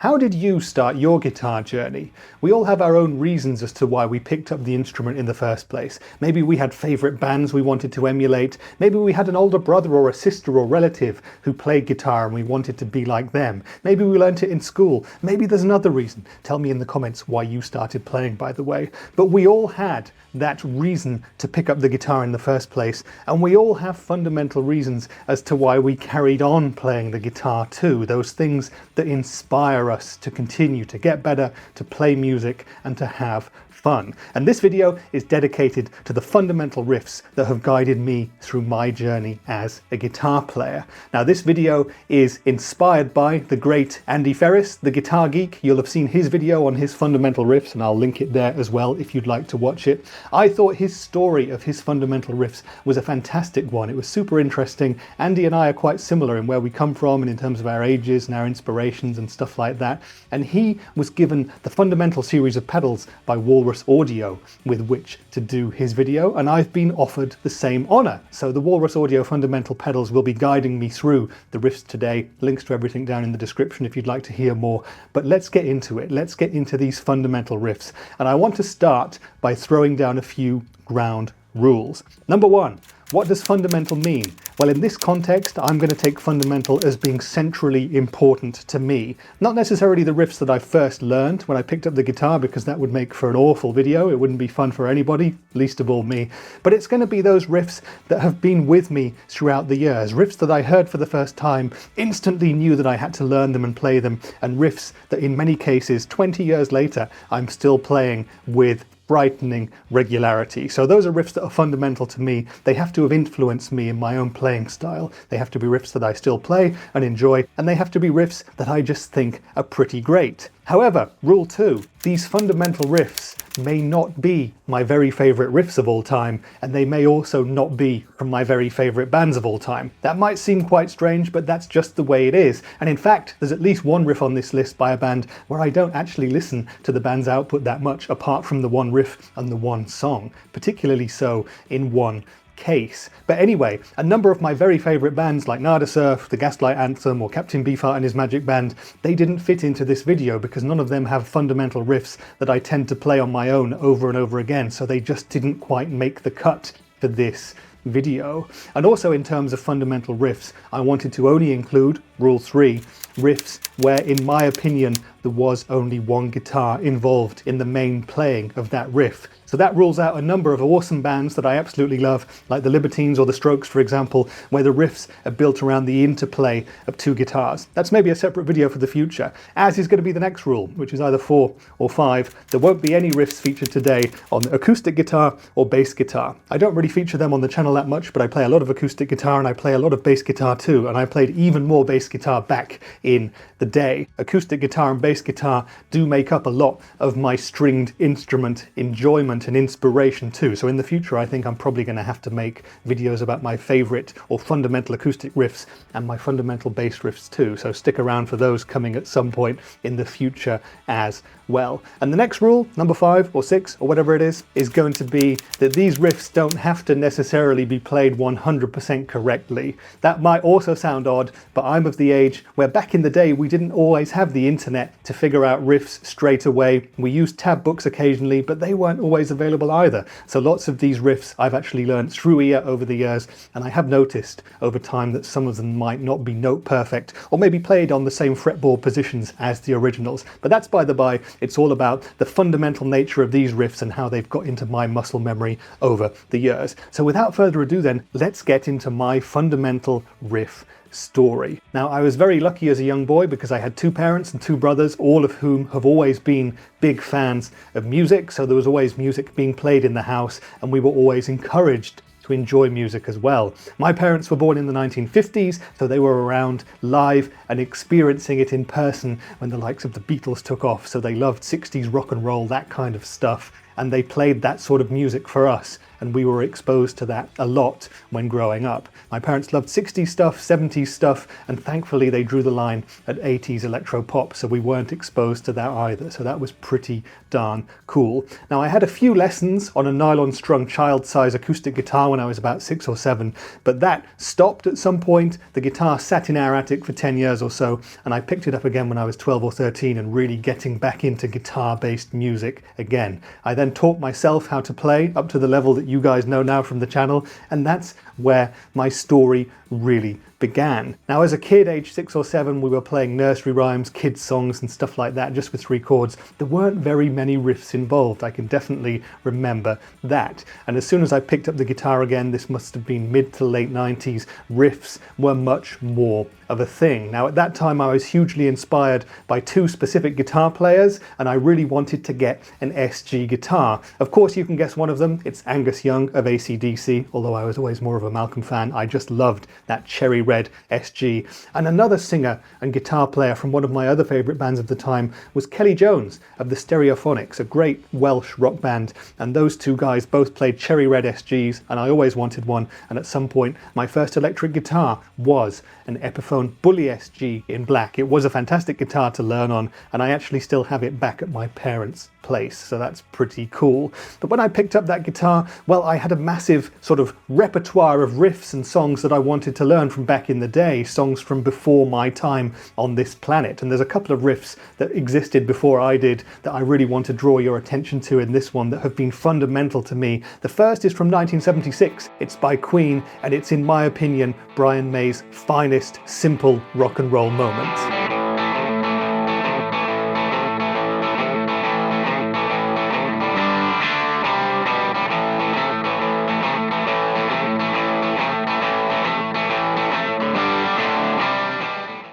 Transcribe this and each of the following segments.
How did you start your guitar journey? We all have our own reasons as to why we picked up the instrument in the first place. Maybe we had favourite bands we wanted to emulate. Maybe we had an older brother or a sister or relative who played guitar and we wanted to be like them. Maybe we learnt it in school. Maybe there's another reason. Tell me in the comments why you started playing, by the way. But we all had that reason to pick up the guitar in the first place, and we all have fundamental reasons as to why we carried on playing the guitar too. Those things that inspire us to continue to get better, to play music, and to have fun. And this video is dedicated to the fundamental riffs that have guided me through my journey as a guitar player. Now, this video is inspired by the great Andy Ferris, the guitar geek. You'll have seen his video on his fundamental riffs, and I'll link it there as well if you'd like to watch it. I thought his story of his fundamental riffs was a fantastic one. It was super interesting. Andy and I are quite similar in where we come from and in terms of our ages and our inspirations and stuff like that. And he was given the fundamental series of pedals by Walrus Audio with which to do his video, and I've been offered the same honour. So the Walrus Audio fundamental pedals will be guiding me through the riffs today. Links to everything down in the description if you'd like to hear more. But let's get into it. Let's get into these fundamental riffs. And I want to start by throwing down a few ground rules. Number one, what does fundamental mean? Well, in this context, I'm going to take fundamental as being centrally important to me. Not necessarily the riffs that I first learned when I picked up the guitar, because that would make for an awful video. It wouldn't be fun for anybody, least of all me. But it's going to be those riffs that have been with me throughout the years. Riffs that I heard for the first time, instantly knew that I had to learn them and play them, and riffs that in many cases, 20 years later, I'm still playing with brightening regularity. So those are riffs that are fundamental to me. They have to have influenced me in my own playing style. They have to be riffs that I still play and enjoy, and they have to be riffs that I just think are pretty great. However, rule 2, these fundamental riffs may not be my very favourite riffs of all time, and they may also not be from my very favourite bands of all time. That might seem quite strange, but that's just the way it is. And in fact, there's at least one riff on this list by a band where I don't actually listen to the band's output that much, apart from the one riff and the one song, particularly so in one case. But anyway, a number of my very favourite bands like Nada Surf, The Gaslight Anthem, or Captain Beefheart and his Magic Band, they didn't fit into this video because none of them have fundamental riffs that I tend to play on my own over and over again, so they just didn't quite make the cut for this video. And also in terms of fundamental riffs, I wanted to only include, rule 3, riffs where, in my opinion, there was only one guitar involved in the main playing of that riff. So that rules out a number of awesome bands that I absolutely love, like the Libertines or the Strokes, for example, where the riffs are built around the interplay of two guitars. That's maybe a separate video for the future, as is going to be the next rule, which is either 4 or 5. There won't be any riffs featured today on acoustic guitar or bass guitar. I don't really feature them on the channel that much, but I play a lot of acoustic guitar and I play a lot of bass guitar too, and I played even more bass guitar back in the day. Acoustic guitar and bass guitar do make up a lot of my stringed instrument enjoyment and inspiration too. So in the future, I think I'm probably going to have to make videos about my favourite or fundamental acoustic riffs and my fundamental bass riffs too. So stick around for those coming at some point in the future as well. And the next rule, number 5 or 6 or whatever it is going to be that these riffs don't have to necessarily be played 100% correctly. That might also sound odd, but I'm of the age where back in the day we didn't always have the internet to figure out riffs straight away. We used tab books occasionally, but they weren't always available either. So lots of these riffs I've actually learned through ear over the years, and I have noticed over time that some of them might not be note perfect or maybe played on the same fretboard positions as the originals. But that's by the by. It's all about the fundamental nature of these riffs and how they've got into my muscle memory over the years. So without further ado then, let's get into my fundamental riff story. Now, I was very lucky as a young boy because I had 2 parents and 2 brothers, all of whom have always been big fans of music. So there was always music being played in the house, and we were always encouraged to enjoy music as well. My parents were born in the 1950s, so they were around live and experiencing it in person when the likes of the Beatles took off. So they loved 60s rock and roll, that kind of stuff, and they played that sort of music for us and we were exposed to that a lot when growing up. My parents loved 60s stuff, 70s stuff, and thankfully they drew the line at 80s electro pop, so we weren't exposed to that either, so that was pretty darn cool. Now, I had a few lessons on a nylon strung child-size acoustic guitar when I was about 6 or 7, but that stopped at some point. The guitar sat in our attic for 10 years or so, and I picked it up again when I was 12 or 13 and really getting back into guitar-based music again. I then taught myself how to play up to the level that you guys know now from the channel, and that's where my story really began. Now, as a kid, age 6 or 7, we were playing nursery rhymes, kids songs and stuff like that, just with 3 chords. There weren't very many riffs involved. I can definitely remember that. And as soon as I picked up the guitar again, this must have been mid to late 90s, riffs were much more of a thing. Now, at that time, I was hugely inspired by 2 specific guitar players, and I really wanted to get an SG guitar. Of course, you can guess one of them. It's Angus Young of AC/DC, although I was always more of a Malcolm fan. I just loved that cherry red SG. And another singer and guitar player from one of my other favourite bands of the time was Kelly Jones of the Stereophonics, a great Welsh rock band. And those 2 guys both played cherry red SGs, and I always wanted one. And at some point, my first electric guitar was an Epiphone Bully SG in black. It was a fantastic guitar to learn on, and I actually still have it back at my parents' place, so that's pretty cool. But when I picked up that guitar, well, I had a massive sort of repertoire of riffs and songs that I wanted to learn from back in the day, songs from before my time on this planet. And there's a couple of riffs that existed before I did that I really want to draw your attention to in this one that have been fundamental to me. The first is from 1976. It's by Queen, and it's, in my opinion, Brian May's finest simple rock and roll moment.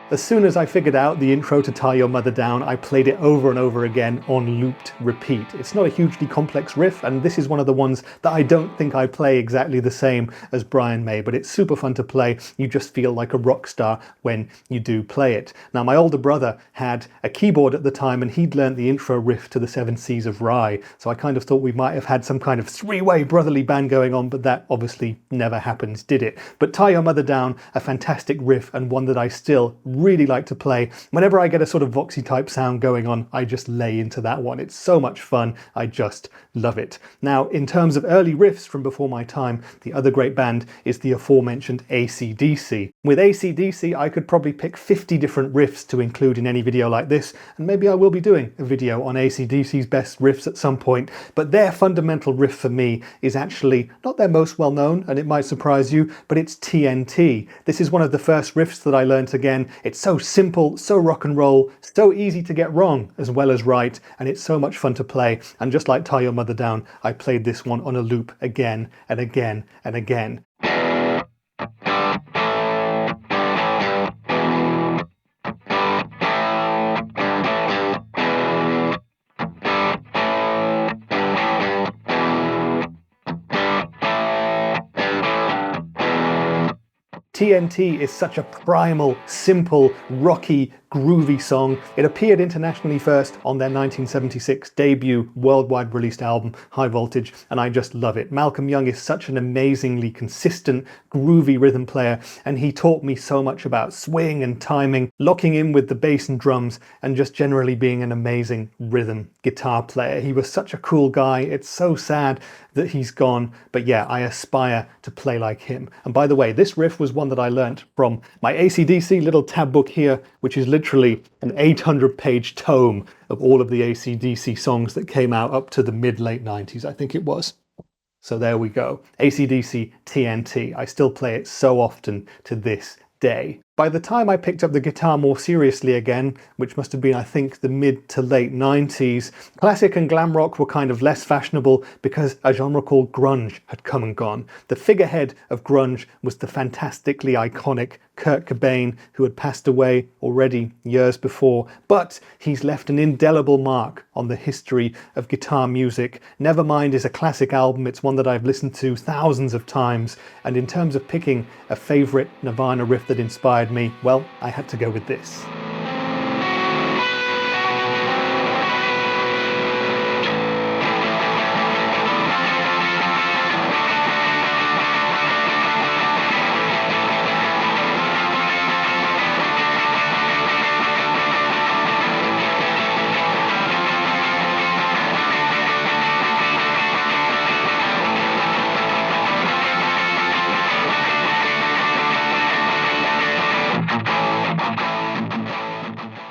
As soon as I figured out the intro to Tie Your Mother Down, I played it over and over again on looped repeat. It's not a hugely complex riff, and this is one of the ones that I don't think I play exactly the same as Brian May, but it's super fun to play. You just feel like a rock star when you do play it. Now, my older brother had a keyboard at the time, and he'd learnt the intro riff to the 7 Seas of Rye, so I kind of thought we might have had some kind of 3-way brotherly band going on, but that obviously never happened, did it? But Tie Your Mother Down, a fantastic riff, and one that I still really like to play. Whenever I get a sort of voxy type sound going on, I just lay into that one. It's so much fun. I just love it. Now, in terms of early riffs from before my time, the other great band is the aforementioned AC/DC. With AC/DC, I could probably pick 50 different riffs to include in any video like this, and maybe I will be doing a video on AC/DC's best riffs at some point, but their fundamental riff for me is actually not their most well known, and it might surprise you, but it's T.N.T. This is one of the first riffs that I learnt again. It's so simple, so rock and roll, so easy to get wrong as well as right, and it's so much fun to play. And just like Tie Your Mother Down, I played this one on a loop again and again and again. T.N.T. is such a primal, simple, rocky, groovy song. It appeared internationally first on their 1976 debut worldwide released album, High Voltage, and I just love it. Malcolm Young is such an amazingly consistent, groovy rhythm player, and he taught me so much about swing and timing, locking in with the bass and drums, and just generally being an amazing rhythm guitar player. He was such a cool guy. It's so sad that he's gone, but yeah, I aspire to play like him. And by the way, this riff was one that I learnt from my AC/DC little tab book here, which is literally an 800-page tome of all of the AC/DC songs that came out up to the mid-late 90s, I think it was. So there we go. AC/DC T.N.T. I still play it so often to this day. By the time I picked up the guitar more seriously again, which must have been, I think, the mid to late 90s, classic and glam rock were kind of less fashionable because a genre called grunge had come and gone. The figurehead of grunge was the fantastically iconic Kurt Cobain, who had passed away already years before, but he's left an indelible mark on the history of guitar music. Nevermind is a classic album. It's one that I've listened to thousands of times, and in terms of picking a favourite Nirvana riff that inspired me, well, I had to go with this.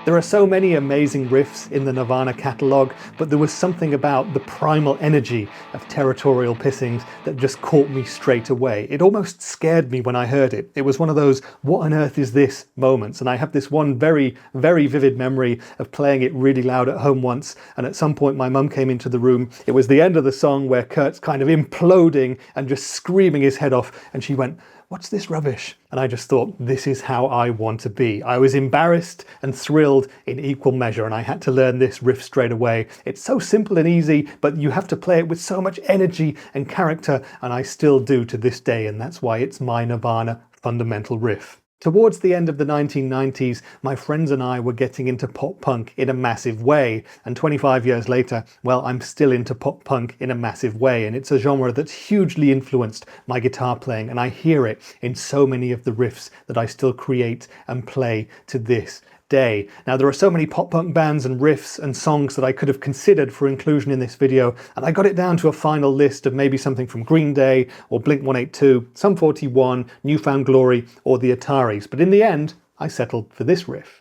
There are so many amazing riffs in the Nirvana catalogue, but there was something about the primal energy of Territorial Pissings that just caught me straight away. It almost scared me when I heard it. It was one of those "what on earth is this" moments, and I have this one very, very vivid memory of playing it really loud at home once, and at some point my mum came into the room. It was the end of the song where Kurt's kind of imploding and just screaming his head off, and she went, "What's this rubbish?" And I just thought, this is how I want to be. I was embarrassed and thrilled in equal measure, and I had to learn this riff straight away. It's so simple and easy, but you have to play it with so much energy and character, and I still do to this day, and that's why it's my Nirvana fundamental riff. Towards the end of the 1990s, my friends and I were getting into pop punk in a massive way, and 25 years later, well, I'm still into pop punk in a massive way, and it's a genre that's hugely influenced my guitar playing, and I hear it in so many of the riffs that I still create and play to this day. Now, there are so many pop punk bands and riffs and songs that I could have considered for inclusion in this video, and I got it down to a final list of maybe something from Green Day or Blink-182, Sum 41, New Found Glory, or the Ataris, but in the end I settled for this riff.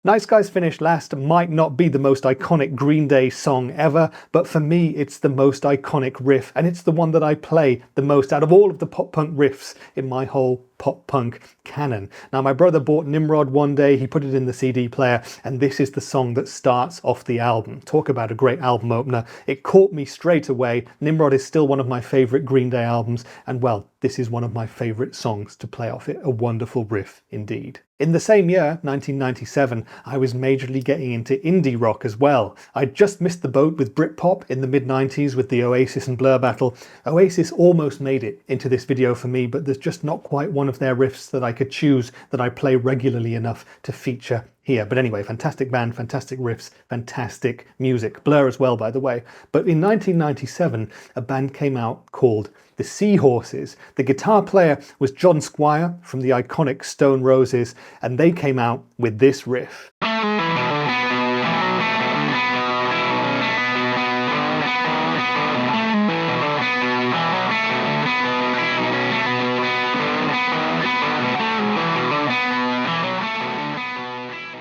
Nice Guys Finish Last might not be the most iconic Green Day song ever, but for me it's the most iconic riff, and it's the one that I play the most out of all of the pop punk riffs in my whole pop punk canon. Now, my brother bought Nimrod one day, he put it in the CD player, and this is the song that starts off the album. Talk about a great album opener. It caught me straight away. Nimrod is still one of my favourite Green Day albums, and well, this is one of my favourite songs to play off it. A wonderful riff indeed. In the same year, 1997, I was majorly getting into indie rock as well. I'd just missed the boat with Britpop in the mid-90s with the Oasis and Blur battle. Oasis almost made it into this video for me, but there's just not quite one of their riffs that I could choose that I play regularly enough to feature here. But anyway, fantastic band, fantastic riffs, fantastic music. Blur as well, by the way. But in 1997, a band came out called the Seahorses. The guitar player was John Squire from the iconic Stone Roses, and they came out with this riff.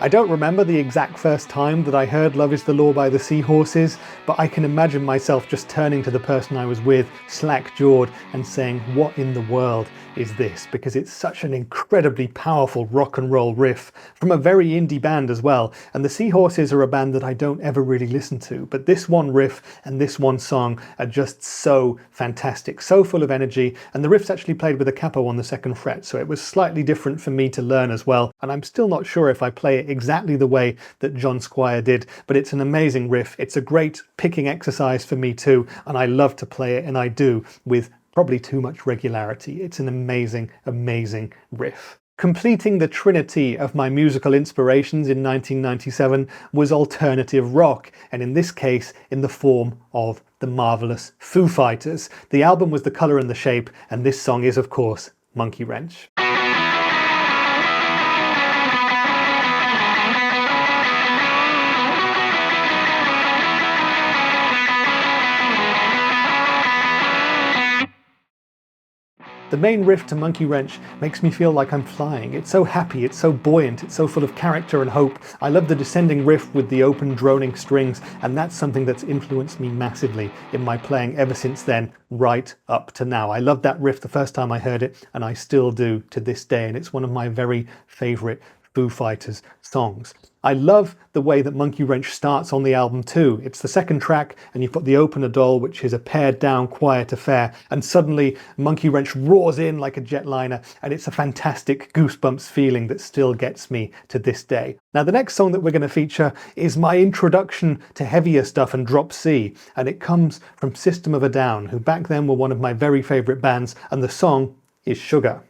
I don't remember the exact first time that I heard Love Is the Law by the Seahorses, but I can imagine myself just turning to the person I was with, slack-jawed, and saying, "What in the world is this?" Because it's such an incredibly powerful rock and roll riff from a very indie band as well. And the Seahorses are a band that I don't ever really listen to, but this one riff and this one song are just so fantastic, so full of energy, and the riff's actually played with a capo on the second fret, so it was slightly different for me to learn as well, and I'm still not sure if I play it exactly the way that John Squire did, but it's an amazing riff. It's a great picking exercise for me too, and I love to play it, and I do with probably too much regularity. It's an amazing, amazing riff. Completing the trinity of my musical inspirations in 1997 was alternative rock, and in this case in the form of the marvellous Foo Fighters. The album was The Colour and the Shape, and this song is, of course, Monkey Wrench. The main riff to Monkey Wrench makes me feel like I'm flying. It's so happy, it's so buoyant, it's so full of character and hope. I love the descending riff with the open droning strings, and that's something that's influenced me massively in my playing ever since then, right up to now. I loved that riff the first time I heard it, and I still do to this day, and it's one of my very favourite Foo Fighters songs. I love the way that Monkey Wrench starts on the album too. It's the second track, and you've got the opener doll, which is a pared down quiet affair, and suddenly Monkey Wrench roars in like a jetliner, and it's a fantastic goosebumps feeling that still gets me to this day. Now, the next song that we're going to feature is my introduction to heavier stuff and Drop C, and it comes from System of a Down, who back then were one of my very favourite bands, and the song is Sugar.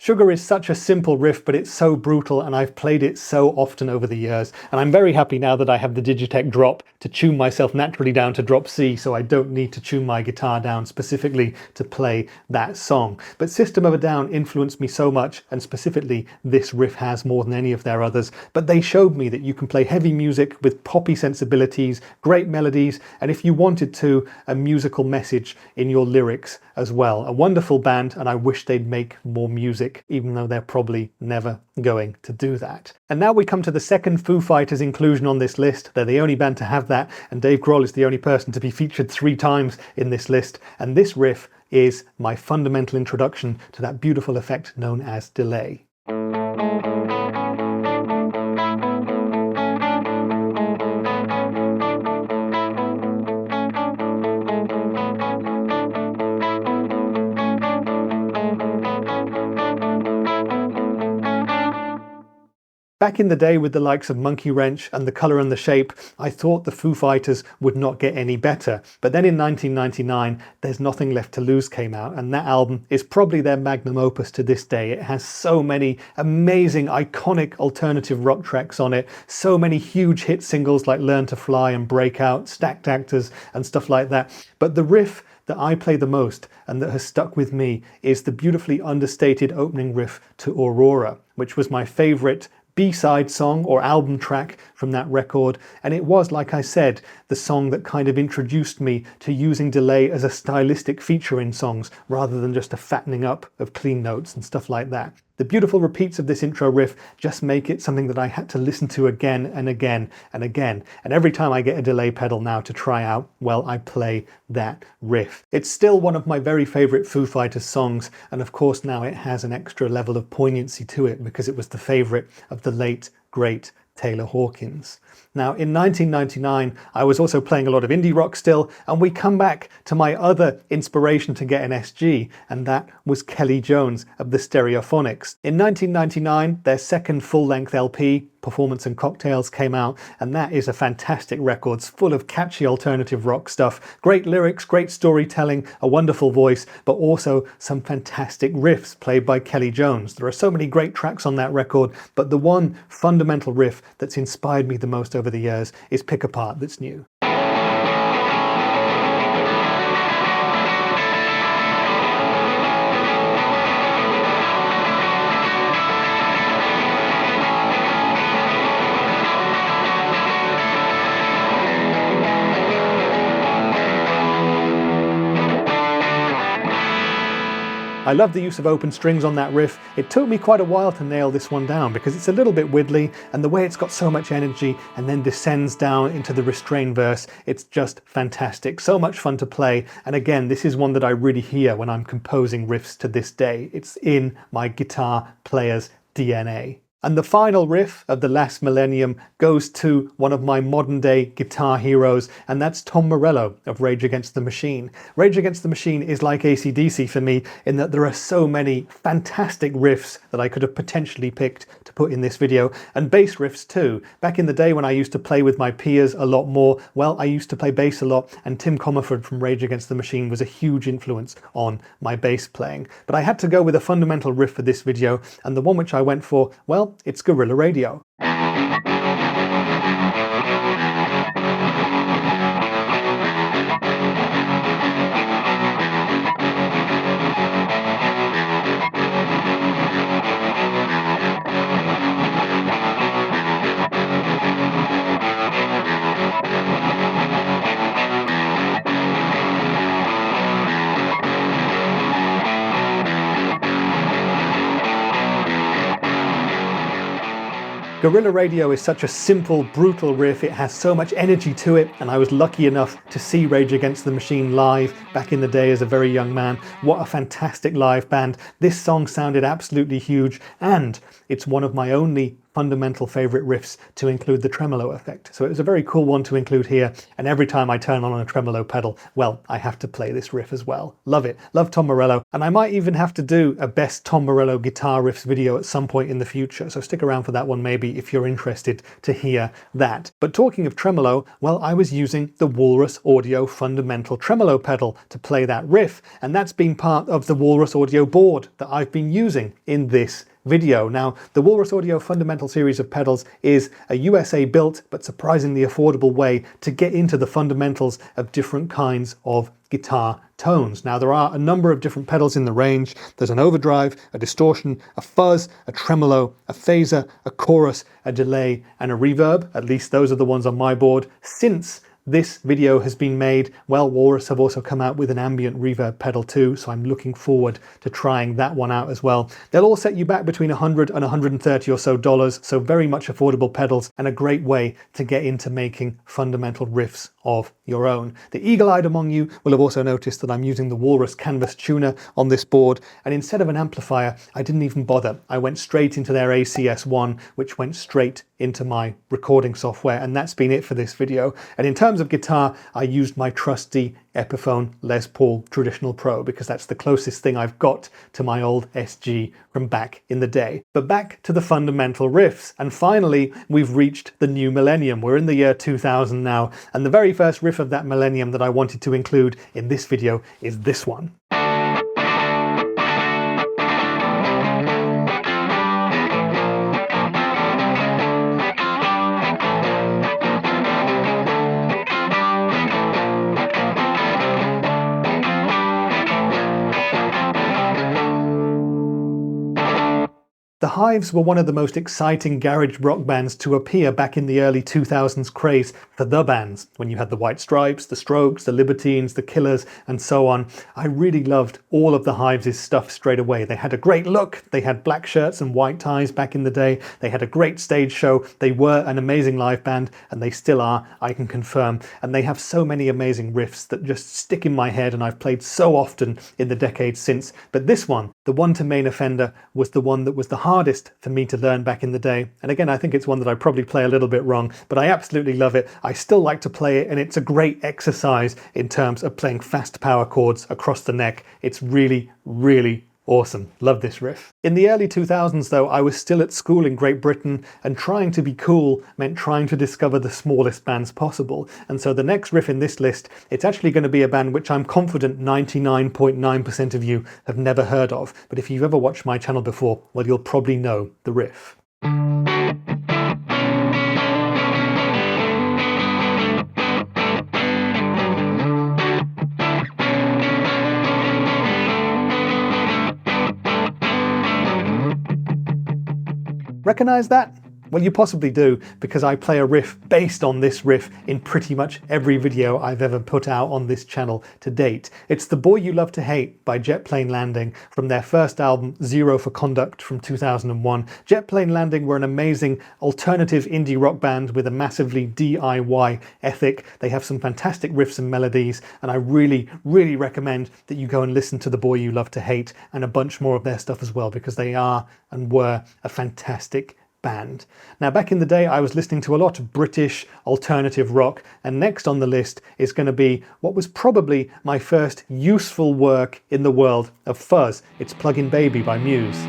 Sugar is such a simple riff, but it's so brutal, and I've played it so often over the years, and I'm very happy now that I have the Digitech drop to tune myself naturally down to drop C, so I don't need to tune my guitar down specifically to play that song. But System of a Down influenced me so much, and specifically this riff has more than any of their others, but they showed me that you can play heavy music with poppy sensibilities, great melodies, and if you wanted to, a musical message in your lyrics as well. A wonderful band, and I wish they'd make more music, even though they're probably never going to do that. And now we come to the second Foo Fighters inclusion on this list. They're the only band to have that, and Dave Grohl is the only person to be featured 3 times in this list, and this riff is my fundamental introduction to that beautiful effect known as delay. Back in the day with the likes of Monkey Wrench and The Colour and the Shape, I thought the Foo Fighters would not get any better. But then in 1999, There's Nothing Left to Lose came out, and that album is probably their magnum opus to this day. It has so many amazing, iconic alternative rock tracks on it, so many huge hit singles like Learn to Fly and Breakout, Stacked Actors and stuff like that. But the riff that I play the most and that has stuck with me is the beautifully understated opening riff to Aurora, which was my favourite B-side song or album track from that record, and it was, like I said, the song that kind of introduced me to using delay as a stylistic feature in songs rather than just a fattening up of clean notes and stuff like that. The beautiful repeats of this intro riff just make it something that I had to listen to again and again and again, and every time I get a delay pedal now to try out, well, I play that riff. It's still one of my very favourite Foo Fighters songs, and of course now it has an extra level of poignancy to it because it was the favourite of the late, great Taylor Hawkins. Now, in 1999, I was also playing a lot of indie rock still, and we come back to my other inspiration to get an SG, and that was Kelly Jones of the Stereophonics. In 1999, their second full-length LP, Performance and Cocktails, came out, and that is a fantastic record, full of catchy alternative rock stuff, great lyrics, great storytelling, a wonderful voice, but also some fantastic riffs played by Kelly Jones. There are so many great tracks on that record, but the one fundamental riff that's inspired me the most over the years is Pick a Part That's New. I love the use of open strings on that riff. It took me quite a while to nail this one down because it's a little bit widdly, and the way it's got so much energy and then descends down into the restrained verse, it's just fantastic. So much fun to play, and again, this is one that I really hear when I'm composing riffs to this day. It's in my guitar player's DNA. And the final riff of the last millennium goes to one of my modern day guitar heroes, and that's Tom Morello of Rage Against the Machine. Rage Against the Machine is like AC/DC for me in that there are so many fantastic riffs that I could have potentially picked to put in this video, and bass riffs too. Back in the day when I used to play with my peers a lot more, well, I used to play bass a lot, and Tim Comerford from Rage Against the Machine was a huge influence on my bass playing. But I had to go with a fundamental riff for this video, and the one which I went for, well, it's Guerrilla Radio. Guerrilla Radio is such a simple, brutal riff. It has so much energy to it, and I was lucky enough to see Rage Against the Machine live back in the day as a very young man. What a fantastic live band. This song sounded absolutely huge, and it's one of my only fundamental favorite riffs to include the tremolo effect. So it was a very cool one to include here, and every time I turn on a tremolo pedal, well, I have to play this riff as well. Love it. Love Tom Morello, and I might even have to do a best Tom Morello guitar riffs video at some point in the future, so stick around for that one maybe if you're interested to hear that. But talking of tremolo, well, I was using the Walrus Audio fundamental tremolo pedal to play that riff, and that's been part of the Walrus Audio board that I've been using in this video. Now, the Walrus Audio fundamental series of pedals is a USA built but surprisingly affordable way to get into the fundamentals of different kinds of guitar tones. Now, there are a number of different pedals in the range. There's an overdrive, a distortion, a fuzz, a tremolo, a phaser, a chorus, a delay, and a reverb. At least those are the ones on my board. Since this video has been made, well, Walrus have also come out with an ambient reverb pedal too, so I'm looking forward to trying that one out as well. They'll all set you back between $100 and $130 or so dollars, so very much affordable pedals and a great way to get into making fundamental riffs of your own. The eagle-eyed among you will have also noticed that I'm using the Walrus Canvas tuner on this board, and instead of an amplifier, I didn't even bother. I went straight into their ACS1, which went straight into my recording software, and that's been it for this video. And in terms of guitar, I used my trusty Epiphone Les Paul Traditional Pro because that's the closest thing I've got to my old SG from back in the day. But back to the fundamental riffs, and finally we've reached the new millennium. We're in the year 2000 now, and the very first riff of that millennium that I wanted to include in this video is this one. The Hives were one of the most exciting garage rock bands to appear back in the early 2000s craze for the bands, when you had the White Stripes, the Strokes, the Libertines, the Killers, and so on. I really loved all of the Hives' stuff straight away. They had a great look, they had black shirts and white ties back in the day, they had a great stage show, they were an amazing live band, and they still are, I can confirm, and they have so many amazing riffs that just stick in my head and I've played so often in the decades since. But this one, the one to main offender, was the one that was the hardest for me to learn back in the day. And again, I think it's one that I probably play a little bit wrong, but I absolutely love it. I still like to play it, and it's a great exercise in terms of playing fast power chords across the neck. It's really, really awesome. Love this riff. In the early 2000s though, I was still at school in Great Britain, and trying to be cool meant trying to discover the smallest bands possible. And so the next riff in this list, it's actually going to be a band which I'm confident 99.9% of you have never heard of. But if you've ever watched my channel before, well, you'll probably know the riff. Recognize that? Well, you possibly do, because I play a riff based on this riff in pretty much every video I've ever put out on this channel to date. It's The Boy You Love to Hate by Jetplane Landing from their first album, Zero for Conduct, from 2001. Jetplane Landing were an amazing alternative indie rock band with a massively DIY ethic. They have some fantastic riffs and melodies, and I really, really recommend that you go and listen to The Boy You Love to Hate and a bunch more of their stuff as well, because they are and were a fantastic band. Now, back in the day, I was listening to a lot of British alternative rock, and next on the list is going to be what was probably my first useful work in the world of fuzz. It's Plug-in Baby by Muse.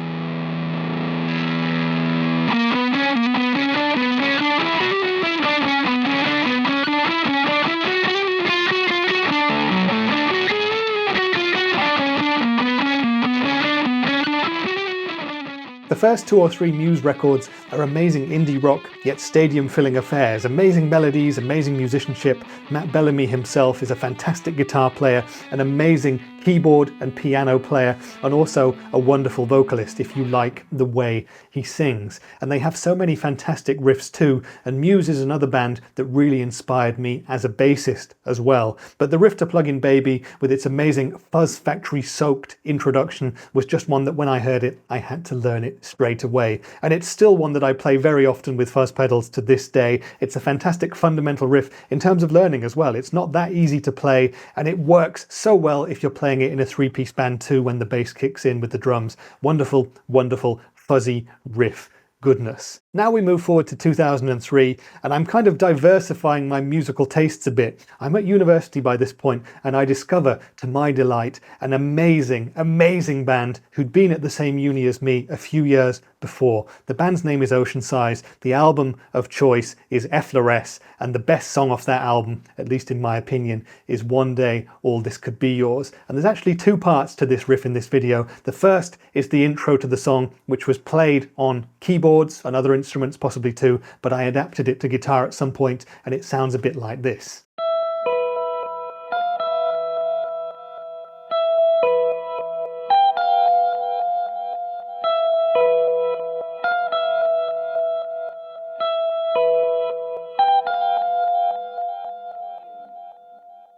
The first 2 or 3 Muse records are amazing indie rock, yet stadium-filling affairs. Amazing melodies, amazing musicianship. Matt Bellamy himself is a fantastic guitar player, an amazing keyboard and piano player, and also a wonderful vocalist if you like the way he sings. And they have so many fantastic riffs too, and Muse is another band that really inspired me as a bassist as well. But the riff to Plug-in Baby, with its amazing Fuzz Factory-soaked introduction, was just one that when I heard it, I had to learn it straight away. And it's still one that I play very often with fuzz pedals to this day. It's a fantastic fundamental riff in terms of learning as well. It's not that easy to play, and it works so well if you're playing it in a 3-piece band too when the bass kicks in with the drums. Wonderful, wonderful fuzzy riff goodness. Now we move forward to 2003, and I'm kind of diversifying my musical tastes a bit. I'm at university by this point, and I discover, to my delight, an amazing, amazing band who'd been at the same uni as me a few years before. The band's name is Ocean Size, the album of choice is Eflores, and the best song off that album, at least in my opinion, is One Day All This Could Be Yours. And there's actually two parts to this riff in this video. The first is the intro to the song, which was played on keyboards and other instruments possibly too, but I adapted it to guitar at some point, and it sounds a bit like this.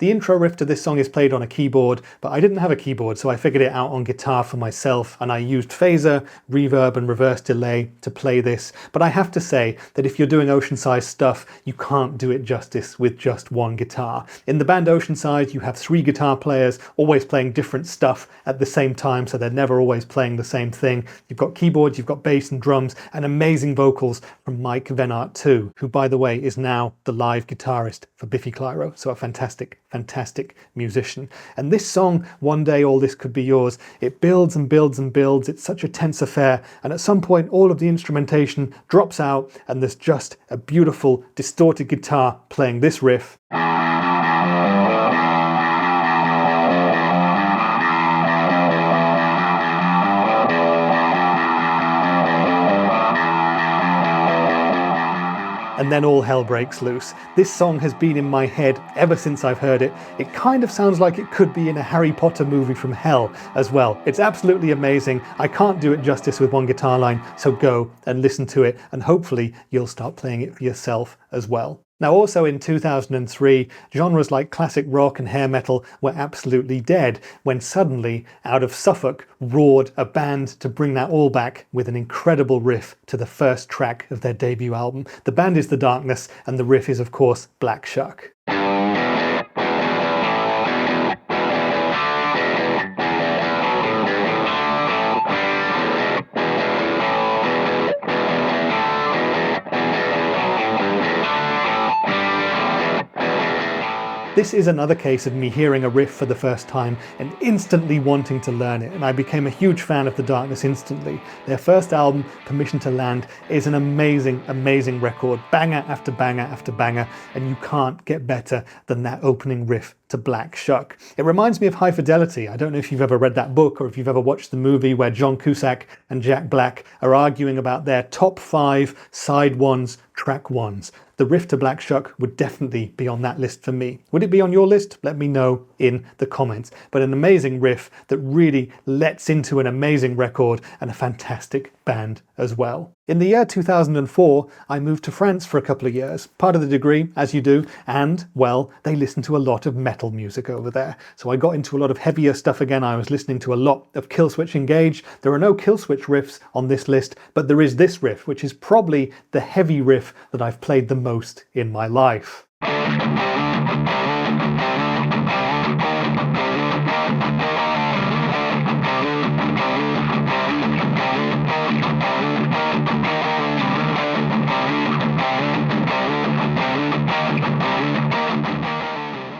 The intro riff to this song is played on a keyboard, but I didn't have a keyboard, so I figured it out on guitar for myself, and I used phaser, reverb and reverse delay to play this. But I have to say that if you're doing Ocean Size stuff, you can't do it justice with just one guitar. In the band Ocean Size, you have 3 guitar players, always playing different stuff at the same time, so they're never always playing the same thing. You've got keyboards, you've got bass and drums, and amazing vocals from Mike Venart too, who, by the way, is now the live guitarist for Biffy Clyro, so a fantastic musician. And this song, One Day All This Could Be Yours, it builds and builds and builds. It's such a tense affair, and at some point all of the instrumentation drops out and there's just a beautiful distorted guitar playing this riff. And then all hell breaks loose. This song has been in my head ever since I've heard it. It kind of sounds like it could be in a Harry Potter movie from hell as well. It's absolutely amazing. I can't do it justice with one guitar line, so go and listen to it, and hopefully you'll start playing it for yourself as well. Now also in 2003, genres like classic rock and hair metal were absolutely dead, when suddenly, out of Suffolk, roared a band to bring that all back with an incredible riff to the first track of their debut album. The band is The Darkness, and the riff is of course Black Shuck. This is another case of me hearing a riff for the first time and instantly wanting to learn it, and I became a huge fan of The Darkness instantly. Their first album, Permission to Land, is an amazing, amazing record, banger after banger after banger, and you can't get better than that opening riff to Black Shuck. It reminds me of High Fidelity. I don't know if you've ever read that book or if you've ever watched the movie where John Cusack and Jack Black are arguing about their top 5 side ones, track ones. The riff to Black Shuck would definitely be on that list for me. Would it be on your list? Let me know in the comments. But an amazing riff that really lets into an amazing record and a fantastic band as well. In the year 2004, I moved to France for a couple of years, part of the degree, as you do, and, well, they listen to a lot of metal music over there. So I got into a lot of heavier stuff again. I was listening to a lot of Killswitch Engage. There are no Killswitch riffs on this list, but there is this riff, which is probably the heavy riff that I've played the most in my life.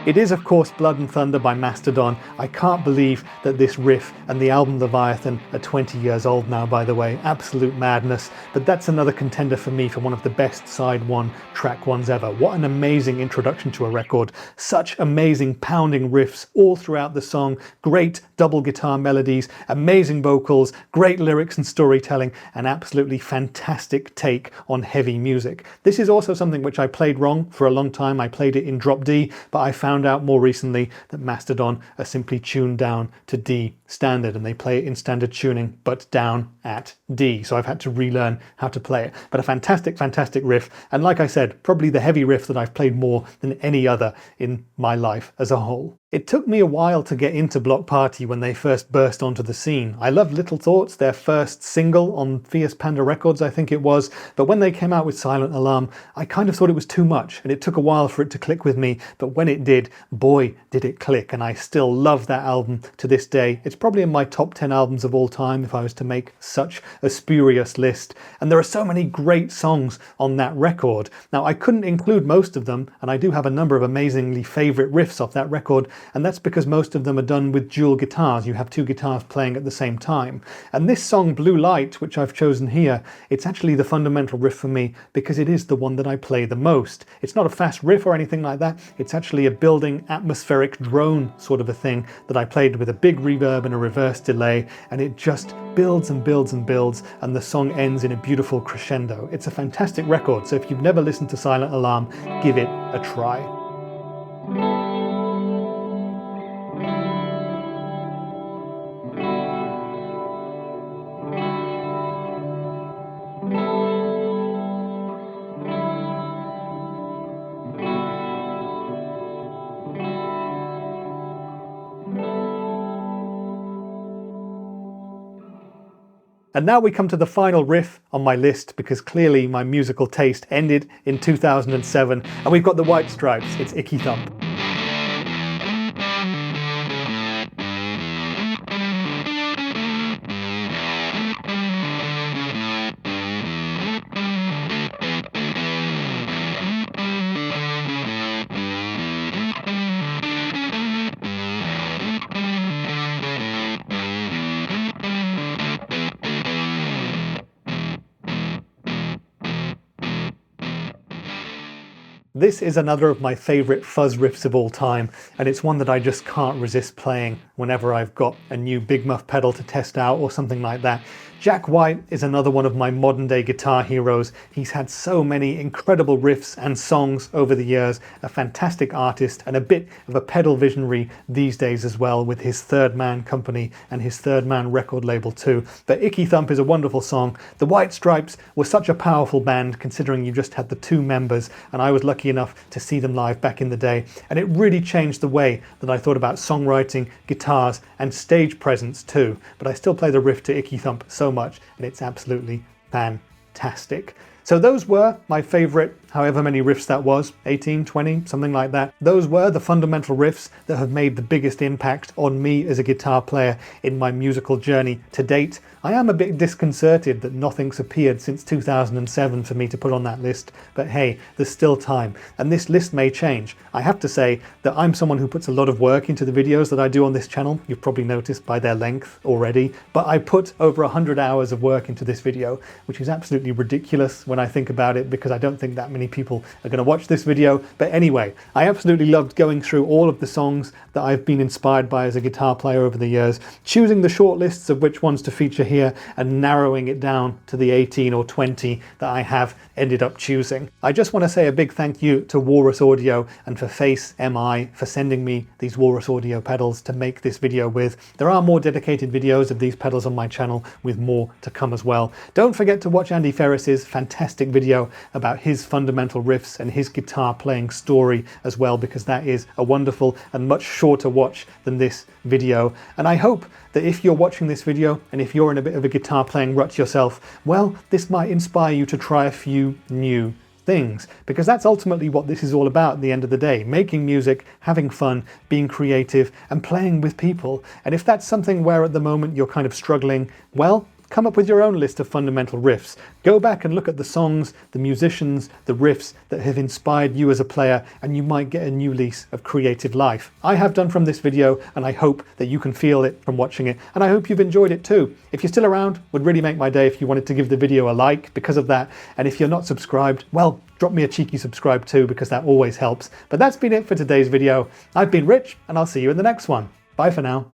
It is of course Blood and Thunder by Mastodon. I can't believe that this riff and the album Leviathan are 20 years old now, by the way. Absolute madness. But that's another contender for me for one of the best side one track ones ever. What an amazing introduction to a record. Such amazing pounding riffs all throughout the song. Great double guitar melodies, amazing vocals, great lyrics and storytelling, an absolutely fantastic take on heavy music. This is also something which I played wrong for a long time. I played it in drop D, but I found out more recently that Mastodon are simply tuned down to D standard, and they play it in standard tuning but down at D, so I've had to relearn how to play it. But a fantastic, fantastic riff, and like I said, probably the heavy riff that I've played more than any other in my life as a whole. It took me a while to get into Block Party when they first burst onto the scene. I loved Little Thoughts, their first single on Fierce Panda Records, I think it was, but when they came out with Silent Alarm, I kind of thought it was too much, and it took a while for it to click with me, but when it did, boy, did it click, and I still love that album to this day. It's probably in my top 10 albums of all time if I was to make such a spurious list, and there are so many great songs on that record. Now, I couldn't include most of them, and I do have a number of amazingly favourite riffs off that record, and that's because most of them are done with dual guitars. You have two guitars playing at the same time. And this song, Blue Light, which I've chosen here, it's actually the fundamental riff for me because it is the one that I play the most. It's not a fast riff or anything like that. It's actually a building atmospheric drone sort of a thing that I played with a big reverb and a reverse delay, and it just builds and builds and builds, and the song ends in a beautiful crescendo. It's a fantastic record, so if you've never listened to Silent Alarm, give it a try. And now we come to the final riff on my list, because clearly my musical taste ended in 2007, and we've got the White Stripes. It's Icky Thump. This is another of my favourite fuzz riffs of all time, and it's one that I just can't resist playing whenever I've got a new Big Muff pedal to test out or something like that. Jack White is another one of my modern day guitar heroes. He's had so many incredible riffs and songs over the years, a fantastic artist and a bit of a pedal visionary these days as well, with his Third Man company and his Third Man record label too. But Icky Thump is a wonderful song. The White Stripes were such a powerful band considering you just had the two members, and I was lucky enough to see them live back in the day, and it really changed the way that I thought about songwriting, guitars and stage presence too. But I still play the riff to Icky Thump so much, and it's absolutely fantastic. So those were my favourite, however many riffs that was, 18, 20, something like that. Those were the fundamental riffs that have made the biggest impact on me as a guitar player in my musical journey to date. I am a bit disconcerted that nothing's appeared since 2007 for me to put on that list, but hey, there's still time, and this list may change. I have to say that I'm someone who puts a lot of work into the videos that I do on this channel. You've probably noticed by their length already, but I put over 100 hours of work into this video, which is absolutely ridiculous when I think about it, because I don't think that many people are going to watch this video. But anyway, I absolutely loved going through all of the songs that I've been inspired by as a guitar player over the years, choosing the short lists of which ones to feature here and narrowing it down to the 18 or 20 that I have ended up choosing. I just want to say a big thank you to Walrus Audio and for Face MI for sending me these Walrus Audio pedals to make this video with. There are more dedicated videos of these pedals on my channel, with more to come as well. Don't forget to watch Andy Ferris's fantastic video about his fundamental riffs and his guitar playing story as well, because that is a wonderful and much shorter watch than this video. And I hope that if you're watching this video and if you're in a bit of a guitar playing rut yourself, well, this might inspire you to try a few new things, because that's ultimately what this is all about at the end of the day: making music, having fun, being creative and playing with people. And if that's something where at the moment you're kind of struggling, well, come up with your own list of fundamental riffs. Go back and look at the songs, the musicians, the riffs that have inspired you as a player, and you might get a new lease of creative life. I have done from this video, and I hope that you can feel it from watching it, and I hope you've enjoyed it too. If you're still around, would really make my day if you wanted to give the video a like because of that, and if you're not subscribed, well, drop me a cheeky subscribe too, because that always helps. But that's been it for today's video. I've been Rich, and I'll see you in the next one. Bye for now.